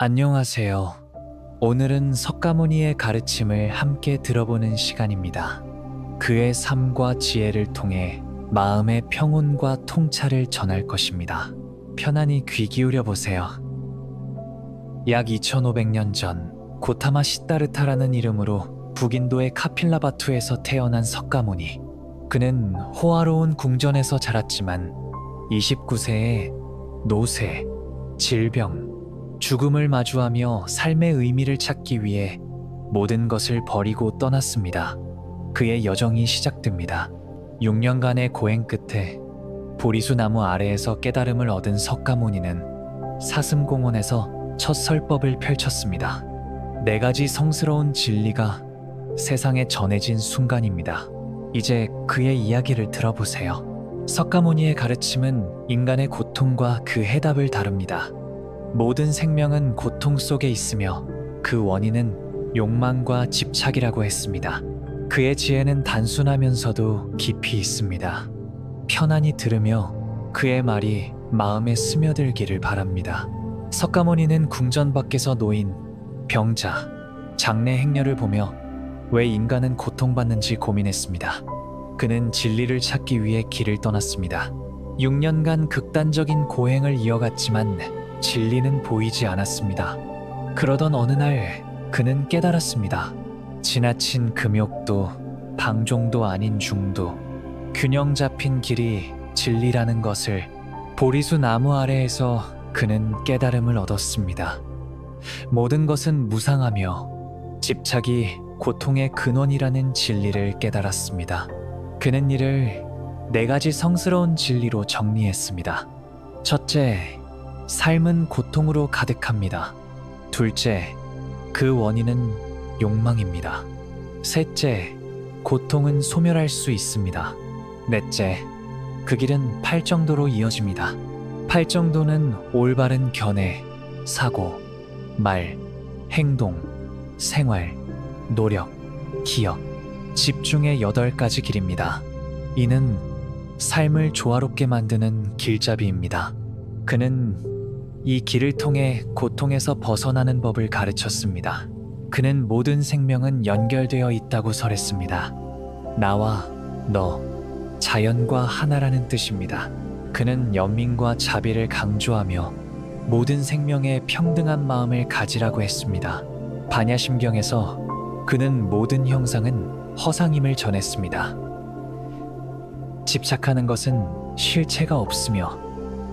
안녕하세요. 오늘은 석가모니의 가르침을 함께 들어보는 시간입니다. 그의 삶과 지혜를 통해 마음의 평온과 통찰을 전할 것입니다. 편안히 귀 기울여 보세요. 약 2500년 전 고타마 시다르타라는 이름으로 북인도의 카필라바투에서 태어난 석가모니. 그는 호화로운 궁전에서 자랐지만 29세에 노쇠, 질병, 죽음을 마주하며 삶의 의미를 찾기 위해 모든 것을 버리고 떠났습니다. 그의 여정이 시작됩니다. 6년간의 고행 끝에 보리수 나무 아래에서 깨달음을 얻은 석가모니는 사슴공원에서 첫 설법을 펼쳤습니다. 4가지 성스러운 진리가 세상에 전해진 순간입니다. 이제 그의 이야기를 들어보세요. 석가모니의 가르침은 인간의 고통과 그 해답을 다룹니다. 모든 생명은 고통 속에 있으며 그 원인은 욕망과 집착이라고 했습니다. 그의 지혜는 단순하면서도 깊이 있습니다. 편안히 들으며 그의 말이 마음에 스며들기를 바랍니다. 석가모니는 궁전 밖에서 놓인 병자, 장례 행렬을 보며 왜 인간은 고통받는지 고민했습니다. 그는 진리를 찾기 위해 길을 떠났습니다. 6년간 극단적인 고행을 이어갔지만 진리는 보이지 않았습니다. 그러던 어느 날 그는 깨달았습니다. 지나친 금욕도 방종도 아닌 중도, 균형 잡힌 길이 진리라는 것을 보리수 나무 아래에서 그는 깨달음을 얻었습니다. 모든 것은 무상하며 집착이 고통의 근원이라는 진리를 깨달았습니다. 그는 이를 4가지 성스러운 진리로 정리했습니다. 첫째, 삶은 고통으로 가득합니다. 둘째, 그 원인은 욕망입니다. 셋째, 고통은 소멸할 수 있습니다. 넷째, 그 길은 팔정도로 이어집니다. 팔정도는 올바른 견해, 사고, 말, 행동, 생활, 노력, 기억, 집중의 8가지 길입니다. 이는 삶을 조화롭게 만드는 길잡이입니다. 그는 이 길을 통해 고통에서 벗어나는 법을 가르쳤습니다. 그는 모든 생명은 연결되어 있다고 설했습니다. 나와 너, 자연과 하나라는 뜻입니다. 그는 연민과 자비를 강조하며 모든 생명의 평등한 마음을 가지라고 했습니다. 반야심경에서 그는 모든 형상은 허상임을 전했습니다. 집착하는 것은 실체가 없으며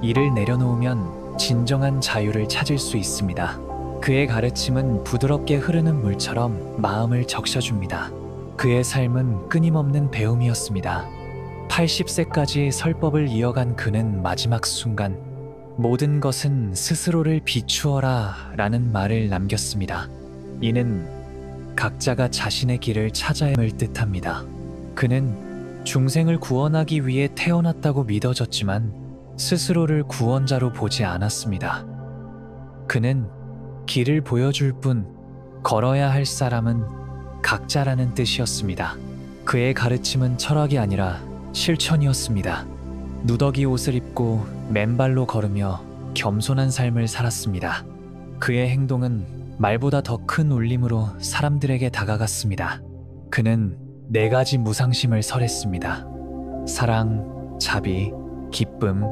이를 내려놓으면 진정한 자유를 찾을 수 있습니다. 그의 가르침은 부드럽게 흐르는 물처럼 마음을 적셔줍니다. 그의 삶은 끊임없는 배움이었습니다. 80세까지 설법을 이어간 그는 마지막 순간 모든 것은 스스로를 비추어라 라는 말을 남겼습니다. 이는 각자가 자신의 길을 찾아야 함을 뜻합니다. 그는 중생을 구원하기 위해 태어났다고 믿어졌지만 스스로를 구원자로 보지 않았습니다. 그는 길을 보여줄 뿐 걸어야 할 사람은 각자라는 뜻이었습니다. 그의 가르침은 철학이 아니라 실천이었습니다. 누더기 옷을 입고 맨발로 걸으며 겸손한 삶을 살았습니다. 그의 행동은 말보다 더 큰 울림으로 사람들에게 다가갔습니다. 그는 4가지 무상심을 설했습니다. 사랑, 자비, 기쁨,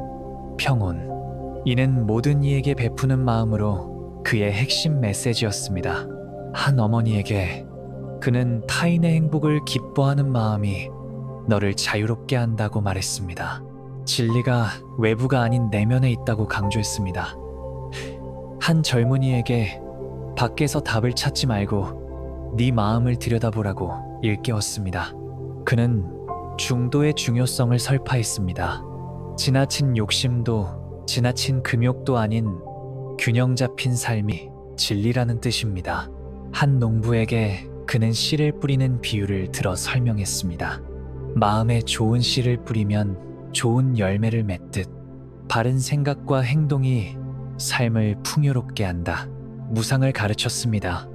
평온. 이는 모든 이에게 베푸는 마음으로 그의 핵심 메시지였습니다. 한 어머니에게 그는 타인의 행복을 기뻐하는 마음이 너를 자유롭게 한다고 말했습니다. 진리가 외부가 아닌 내면에 있다고 강조했습니다. 한 젊은이에게 밖에서 답을 찾지 말고 네 마음을 들여다보라고 일깨웠습니다. 그는 중도의 중요성을 설파했습니다. 지나친 욕심도 지나친 금욕도 아닌 균형 잡힌 삶이 진리라는 뜻입니다. 한 농부에게 그는 씨를 뿌리는 비유를 들어 설명했습니다. 마음에 좋은 씨를 뿌리면 좋은 열매를 맺듯 바른 생각과 행동이 삶을 풍요롭게 한다. 무상을 가르쳤습니다.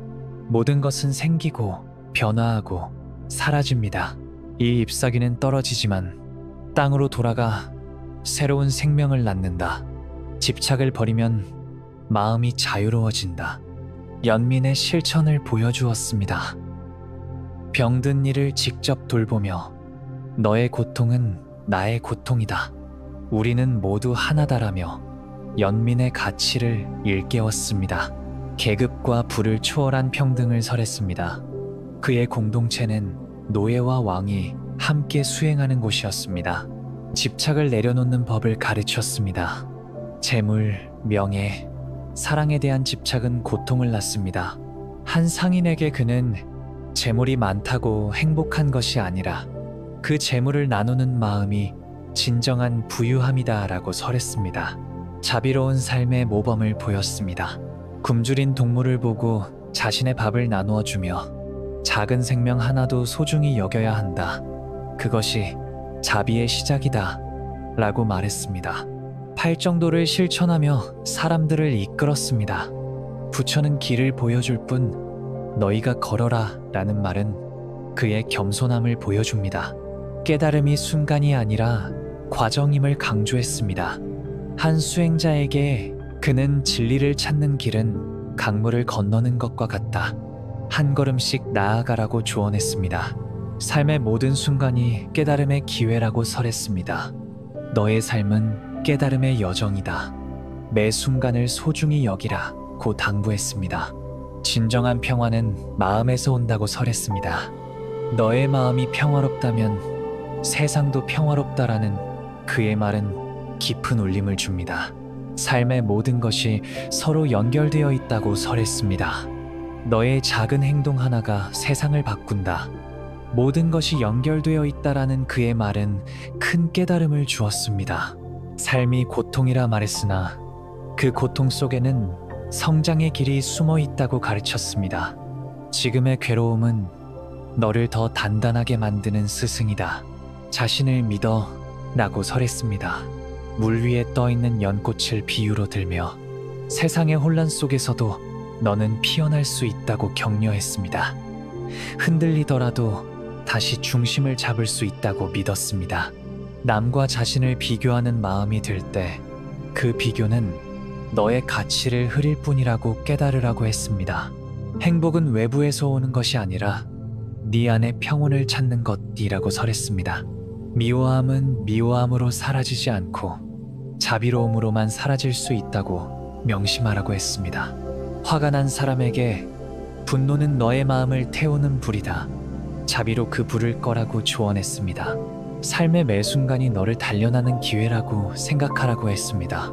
모든 것은 생기고 변화하고 사라집니다. 이 잎사귀는 떨어지지만 땅으로 돌아가 새로운 생명을 낳는다. 집착을 버리면 마음이 자유로워진다. 연민의 실천을 보여주었습니다. 병든 이를 직접 돌보며 너의 고통은 나의 고통이다. 우리는 모두 하나다라며 연민의 가치를 일깨웠습니다. 계급과 부를 초월한 평등을 설했습니다. 그의 공동체는 노예와 왕이 함께 수행하는 곳이었습니다. 집착을 내려놓는 법을 가르쳤습니다. 재물, 명예, 사랑에 대한 집착은 고통을 낳습니다. 한 상인에게 그는 재물이 많다고 행복한 것이 아니라 그 재물을 나누는 마음이 진정한 부유함이다라고 설했습니다. 자비로운 삶의 모범을 보였습니다. 굶주린 동물을 보고 자신의 밥을 나누어 주며 작은 생명 하나도 소중히 여겨야 한다. 그것이 자비의 시작이다. 라고 말했습니다. 팔정도를 실천하며 사람들을 이끌었습니다. 부처는 길을 보여줄 뿐 너희가 걸어라 라는 말은 그의 겸손함을 보여줍니다. 깨달음이 순간이 아니라 과정임을 강조했습니다. 한 수행자에게 그는 진리를 찾는 길은 강물을 건너는 것과 같다. 한 걸음씩 나아가라고 조언했습니다. 삶의 모든 순간이 깨달음의 기회라고 설했습니다. 너의 삶은 깨달음의 여정이다. 매 순간을 소중히 여기라 고 당부했습니다. 진정한 평화는 마음에서 온다고 설했습니다. 너의 마음이 평화롭다면 세상도 평화롭다라는 그의 말은 깊은 울림을 줍니다. 삶의 모든 것이 서로 연결되어 있다고 설했습니다. 너의 작은 행동 하나가 세상을 바꾼다. 모든 것이 연결되어 있다라는 그의 말은 큰 깨달음을 주었습니다. 삶이 고통이라 말했으나 그 고통 속에는 성장의 길이 숨어 있다고 가르쳤습니다. 지금의 괴로움은 너를 더 단단하게 만드는 스승이다. 자신을 믿어 라고 설했습니다. 물 위에 떠있는 연꽃을 비유로 들며 세상의 혼란 속에서도 너는 피어날 수 있다고 격려했습니다. 흔들리더라도 다시 중심을 잡을 수 있다고 믿었습니다. 남과 자신을 비교하는 마음이 들 때 그 비교는 너의 가치를 흐릴 뿐이라고 깨달으라고 했습니다. 행복은 외부에서 오는 것이 아니라 네 안의 평온을 찾는 것이라고 설했습니다. 미워함은 미워함으로 사라지지 않고 자비로움으로만 사라질 수 있다고 명심하라고 했습니다. 화가 난 사람에게 분노는 너의 마음을 태우는 불이다. 자비로 그 불을 꺼라고 조언했습니다. 삶의 매 순간이 너를 단련하는 기회라고 생각하라고 했습니다.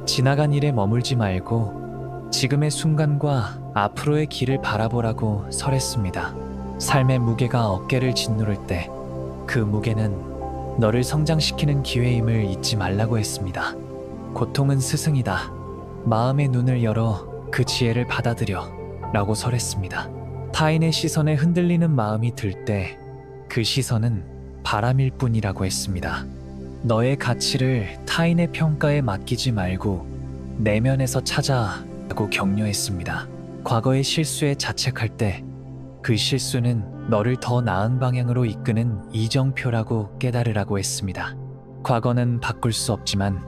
지나간 일에 머물지 말고 지금의 순간과 앞으로의 길을 바라보라고 설했습니다. 삶의 무게가 어깨를 짓누를 때 그 무게는 너를 성장시키는 기회임을 잊지 말라고 했습니다. 고통은 스승이다. 마음의 눈을 열어 그 지혜를 받아들여 라고 설했습니다. 타인의 시선에 흔들리는 마음이 들 때 그 시선은 바람일 뿐이라고 했습니다. 너의 가치를 타인의 평가에 맡기지 말고 내면에서 찾아 라고 격려했습니다. 과거의 실수에 자책할 때 그 실수는 너를 더 나은 방향으로 이끄는 이정표라고 깨달으라고 했습니다. 과거는 바꿀 수 없지만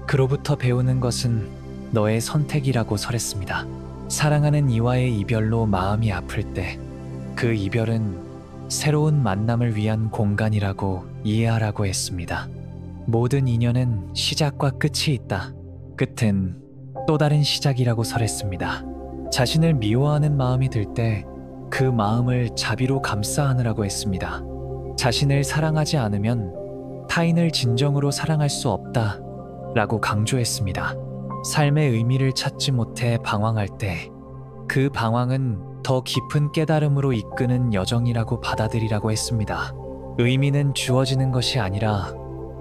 그로부터 배우는 것은 너의 선택이라고 설했습니다. 사랑하는 이와의 이별로 마음이 아플 때 그 이별은 새로운 만남을 위한 공간이라고 이해하라고 했습니다. 모든 인연은 시작과 끝이 있다. 끝은 또 다른 시작이라고 설했습니다. 자신을 미워하는 마음이 들 때 그 마음을 자비로 감싸 안으라고 했습니다. 자신을 사랑하지 않으면 타인을 진정으로 사랑할 수 없다 라고 강조했습니다. 삶의 의미를 찾지 못해 방황할 때 그 방황은 더 깊은 깨달음으로 이끄는 여정이라고 받아들이라고 했습니다. 의미는 주어지는 것이 아니라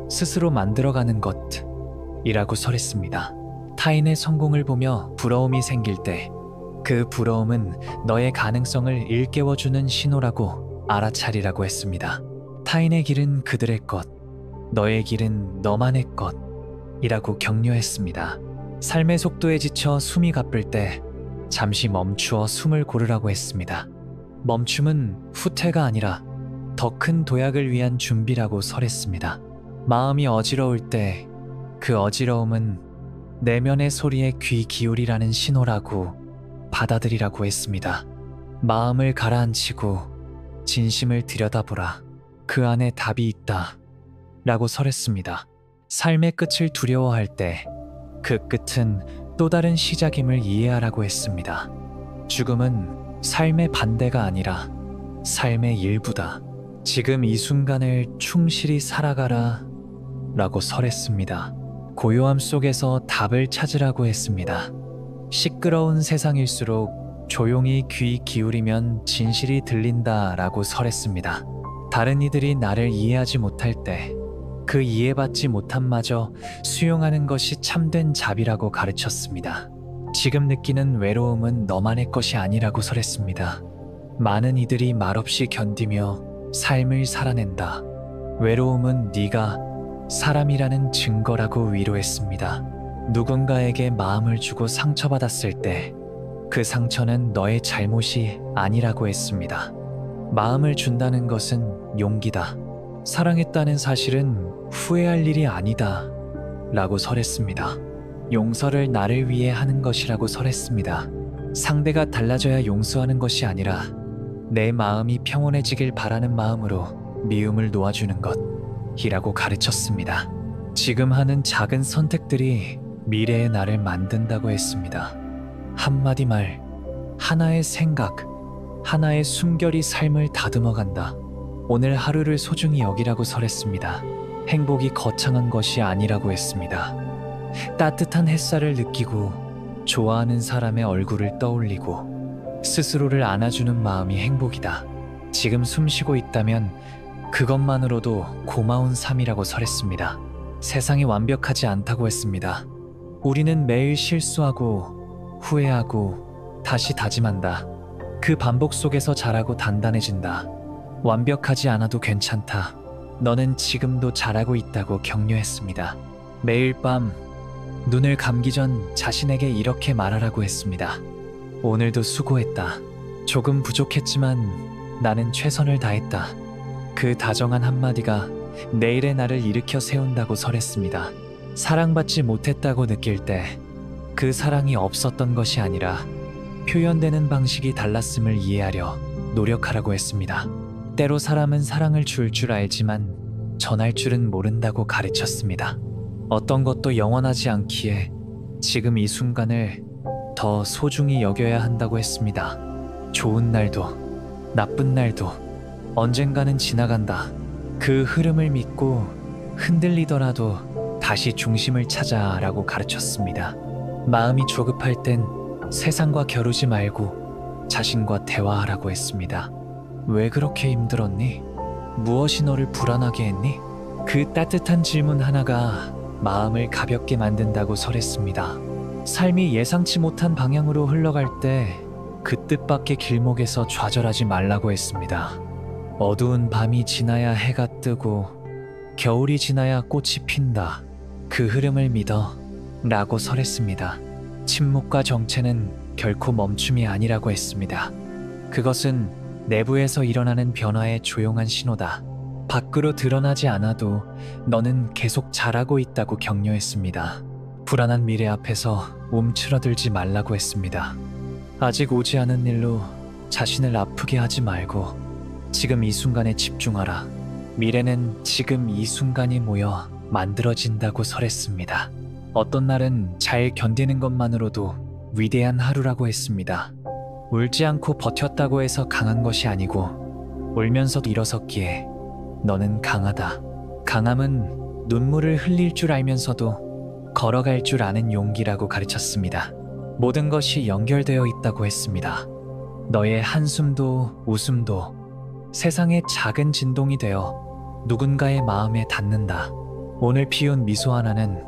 스스로 만들어가는 것이라고 설했습니다. 타인의 성공을 보며 부러움이 생길 때 그 부러움은 너의 가능성을 일깨워주는 신호라고 알아차리라고 했습니다. 타인의 길은 그들의 것, 너의 길은 너만의 것이라고 격려했습니다. 삶의 속도에 지쳐 숨이 가쁠 때 잠시 멈추어 숨을 고르라고 했습니다. 멈춤은 후퇴가 아니라 더 큰 도약을 위한 준비라고 설했습니다. 마음이 어지러울 때 그 어지러움은 내면의 소리에 귀 기울이라는 신호라고 받아들이라고 했습니다. 마음을 가라앉히고 진심을 들여다보라. 그 안에 답이 있다. 라고 설했습니다. 삶의 끝을 두려워할 때 그 끝은 또 다른 시작임을 이해하라고 했습니다. 죽음은 삶의 반대가 아니라 삶의 일부다. 지금 이 순간을 충실히 살아가라. 라고 설했습니다. 고요함 속에서 답을 찾으라고 했습니다. 시끄러운 세상일수록 조용히 귀 기울이면 진실이 들린다. 라고 설했습니다. 다른 이들이 나를 이해하지 못할 때 그 이해받지 못함마저 수용하는 것이 참된 자비라고 가르쳤습니다. 지금 느끼는 외로움은 너만의 것이 아니라고 설했습니다. 많은 이들이 말없이 견디며 삶을 살아낸다. 외로움은 네가 사람이라는 증거라고 위로했습니다. 누군가에게 마음을 주고 상처받았을 때 그 상처는 너의 잘못이 아니라고 했습니다. 마음을 준다는 것은 용기다. 사랑했다는 사실은 후회할 일이 아니다. 라고 설했습니다. 용서를 나를 위해 하는 것이라고 설했습니다. 상대가 달라져야 용서하는 것이 아니라 내 마음이 평온해지길 바라는 마음으로 미움을 놓아주는 것이라고 가르쳤습니다. 지금 하는 작은 선택들이 미래의 나를 만든다고 했습니다. 한마디 말, 하나의 생각, 하나의 숨결이 삶을 다듬어간다. 오늘 하루를 소중히 여기라고 설했습니다. 행복이 거창한 것이 아니라고 했습니다. 따뜻한 햇살을 느끼고 좋아하는 사람의 얼굴을 떠올리고 스스로를 안아주는 마음이 행복이다. 지금 숨 쉬고 있다면 그것만으로도 고마운 삶이라고 설했습니다. 세상이 완벽하지 않다고 했습니다. 우리는 매일 실수하고 후회하고 다시 다짐한다. 그 반복 속에서 자라고 단단해진다. 완벽하지 않아도 괜찮다. 너는 지금도 잘하고 있다고 격려했습니다. 매일 밤 눈을 감기 전 자신에게 이렇게 말하라고 했습니다. 오늘도 수고했다. 조금 부족했지만 나는 최선을 다했다. 그 다정한 한마디가 내일의 나를 일으켜 세운다고 설했습니다. 사랑받지 못했다고 느낄 때 그 사랑이 없었던 것이 아니라 표현되는 방식이 달랐음을 이해하려 노력하라고 했습니다. 때로 사람은 사랑을 줄 알지만 전할 줄은 모른다고 가르쳤습니다. 어떤 것도 영원하지 않기에 지금 이 순간을 더 소중히 여겨야 한다고 했습니다. 좋은 날도 나쁜 날도 언젠가는 지나간다. 그 흐름을 믿고 흔들리더라도 다시 중심을 찾아라고 가르쳤습니다. 마음이 조급할 땐 세상과 겨루지 말고 자신과 대화하라고 했습니다. 왜 그렇게 힘들었니? 무엇이 너를 불안하게 했니? 그 따뜻한 질문 하나가 마음을 가볍게 만든다고 설했습니다. 삶이 예상치 못한 방향으로 흘러갈 때 그 뜻밖의 길목에서 좌절하지 말라고 했습니다. 어두운 밤이 지나야 해가 뜨고 겨울이 지나야 꽃이 핀다. 그 흐름을 믿어 라고 설했습니다. 침묵과 정체는 결코 멈춤이 아니라고 했습니다. 그것은 내부에서 일어나는 변화의 조용한 신호다. 밖으로 드러나지 않아도 너는 계속 잘하고 있다고 격려했습니다. 불안한 미래 앞에서 움츠러들지 말라고 했습니다. 아직 오지 않은 일로 자신을 아프게 하지 말고 지금 이 순간에 집중하라. 미래는 지금 이 순간이 모여 만들어진다고 설했습니다. 어떤 날은 잘 견디는 것만으로도 위대한 하루라고 했습니다. 울지 않고 버텼다고 해서 강한 것이 아니고 울면서도 일어섰기에 너는 강하다. 강함은 눈물을 흘릴 줄 알면서도 걸어갈 줄 아는 용기라고 가르쳤습니다. 모든 것이 연결되어 있다고 했습니다. 너의 한숨도 웃음도 세상의 작은 진동이 되어 누군가의 마음에 닿는다. 오늘 피운 미소 하나는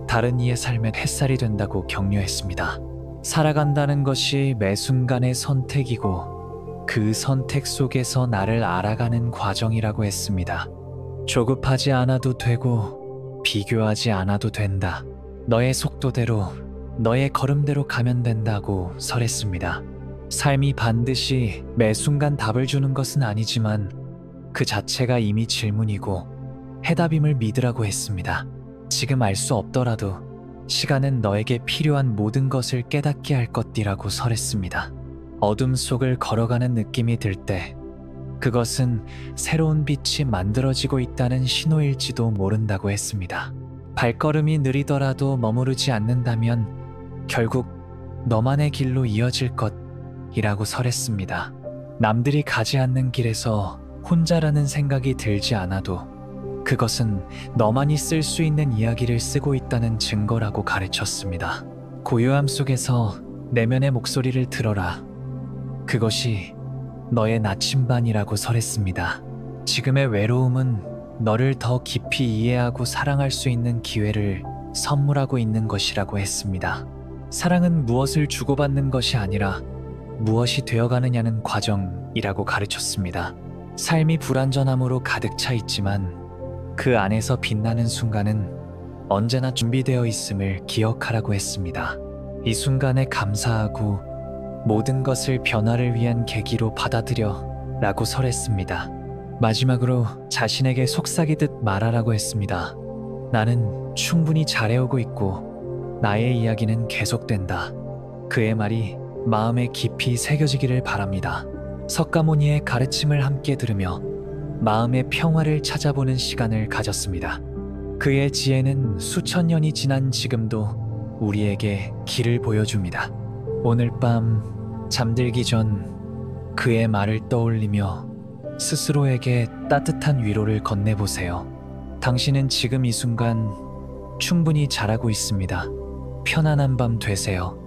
다른 이의 삶의 햇살이 된다고 격려했습니다. 살아간다는 것이 매 순간의 선택이고 그 선택 속에서 나를 알아가는 과정이라고 했습니다. 조급하지 않아도 되고 비교하지 않아도 된다. 너의 속도대로 너의 걸음대로 가면 된다고 설했습니다. 삶이 반드시 매 순간 답을 주는 것은 아니지만 그 자체가 이미 질문이고 해답임을 믿으라고 했습니다. 지금 알 수 없더라도 시간은 너에게 필요한 모든 것을 깨닫게 할 것이라고 설했습니다. 어둠 속을 걸어가는 느낌이 들 때 그것은 새로운 빛이 만들어지고 있다는 신호일지도 모른다고 했습니다. 발걸음이 느리더라도 머무르지 않는다면 결국 너만의 길로 이어질 것이라고 설했습니다. 남들이 가지 않는 길에서 혼자라는 생각이 들지 않아도 그것은 너만이 쓸 수 있는 이야기를 쓰고 있다는 증거라고 가르쳤습니다. 고요함 속에서 내면의 목소리를 들어라. 그것이 너의 나침반이라고 설했습니다. 지금의 외로움은 너를 더 깊이 이해하고 사랑할 수 있는 기회를 선물하고 있는 것이라고 했습니다. 사랑은 무엇을 주고받는 것이 아니라 무엇이 되어가느냐는 과정이라고 가르쳤습니다. 삶이 불완전함으로 가득 차 있지만 그 안에서 빛나는 순간은 언제나 준비되어 있음을 기억하라고 했습니다. 이 순간에 감사하고 모든 것을 변화를 위한 계기로 받아들여 라고 설했습니다. 마지막으로 자신에게 속삭이듯 말하라고 했습니다. 나는 충분히 잘해오고 있고 나의 이야기는 계속된다. 그의 말이 마음에 깊이 새겨지기를 바랍니다. 석가모니의 가르침을 함께 들으며 마음의 평화를 찾아보는 시간을 가졌습니다. 그의 지혜는 수천 년이 지난 지금도 우리에게 길을 보여줍니다. 오늘 밤 잠들기 전 그의 말을 떠올리며 스스로에게 따뜻한 위로를 건네보세요. 당신은 지금 이 순간 충분히 잘하고 있습니다. 편안한 밤 되세요.